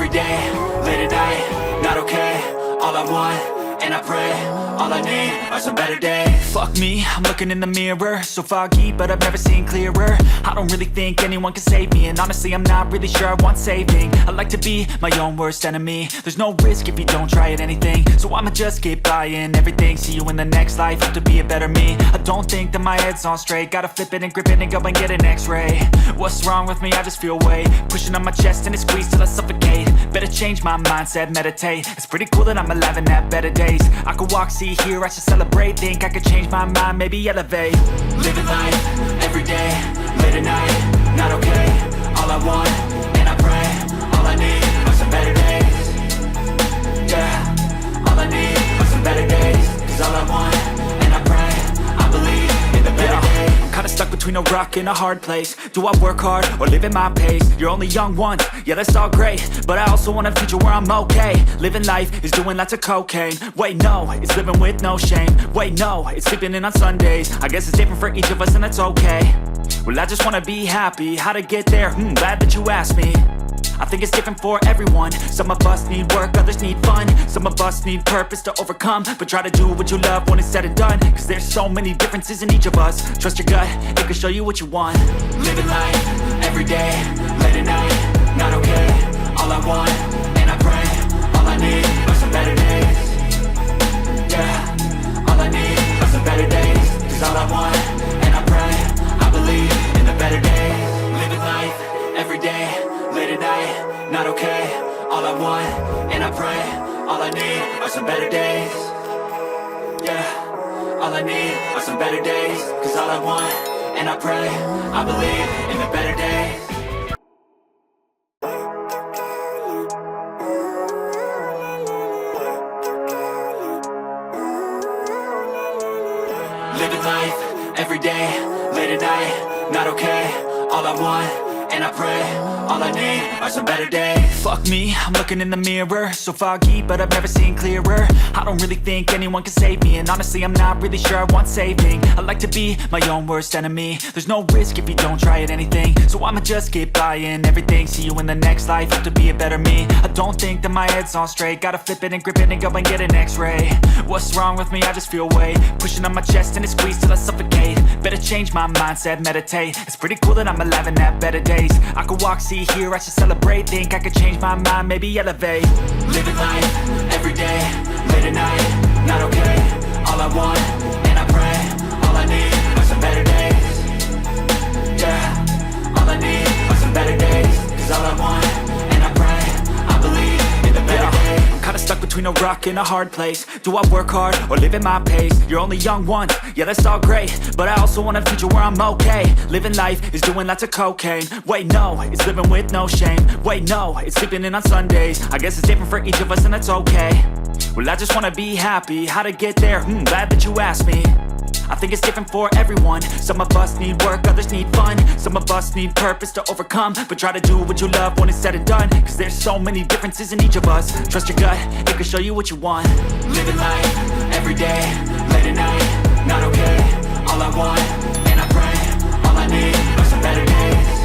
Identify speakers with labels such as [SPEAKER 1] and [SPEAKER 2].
[SPEAKER 1] every day, late at night, not okay. All I want, and I pray, all I need are some better days. Fuck me, I'm looking in the mirror, so foggy, but I've never seen clearer. I don't really think anyone can save me, and honestly I'm not really sure I want saving. I like to be my own worst enemy. There's no risk if you don't try at anything, so I'ma just keep buying everything. See you in the next life, have to be a better me. I don't think that my head's on straight, gotta flip it and grip it and go and get an x-ray. What's wrong with me? I just feel weight pushing on my chest and it squeezes till I suffocate. Better change my mindset, meditate. It's pretty cool that I'm alive and have better days. I could walk, see, hear, I should celebrate. Think I could change my mind, maybe elevate. Living life, every day, late at night, not okay. All I want, and I pray, all I need are some better days. Yeah, all I need are some better days. Cause all I want, and I pray, I believe in the better days. I'm kinda stuck between a rock and a hard place. Do I work hard or live at my pace? You're only young once, yeah that's all great, but I also want a future where I'm okay. Living life is doing lots of cocaine. Wait no, it's living with no shame. Wait no, it's sleeping in on Sundays. I guess it's different for each of us and that's okay. Well I just wanna be happy, how to get there? Glad that you asked me. I think it's different for everyone. Some of us need work, others need fun. Some of us need purpose to overcome. But try to do what you love when it's said and done. Cause there's so many differences in each of us. Trust your gut, it can show you what you want. Living life, every day, late at night, not okay. All I want, and I pray, all I need are some better days. Yeah, all I need are some better days. Cause all I want, and I pray, I believe in the better days. Living life, every day, late at night, not okay. All I want, and I pray, all I need are some better days. Yeah, all I need are some better days. Cause all I want, and I pray, I believe in the better days. Living life, every day, late at night, not okay. All I want, and I pray, all I need are some better days. Fuck me, I'm looking in the mirror, so foggy, but I've never seen clearer. I don't really think anyone can save me, and honestly I'm not really sure I want saving. I like to be my own worst enemy. There's no risk if you don't try at anything, so I'ma just keep buying everything. See you in the next life, have to be a better me. I don't think that my head's on straight, gotta flip it and grip it and go and get an x-ray. What's wrong with me? I just feel weight pushing on my chest and it squeezes till I suffocate. Better change my mindset, meditate. It's pretty cool that I'm alive and have better days. I could walk, see, hear, I should celebrate. Think I could change my mind, maybe elevate. Living life, every day, late at night, not okay. All I want, and I pray, all I need are some better days. Yeah, all I need are some better days. Cause all I want, and I pray, I believe in the better days. I'm kinda stuck between a rock and a hard place. Do I work hard or live at my pace? You're only young once, yeah that's all great, but I also want a future where I'm okay. Living life is doing lots of cocaine. Wait no, it's living with no shame. Wait no, it's sleeping in on Sundays. I guess it's different for each of us and that's okay. Well I just wanna be happy, how to get there? Glad that you asked me. I think it's different for everyone. Some of us need work, others need fun. Some of us need purpose to overcome. But try to do what you love when it's said and done. Cause there's so many differences in each of us. Trust your gut, it can show you what you want. Living life, every day, late at night, not okay. All I want, and I pray, all I need are some better days.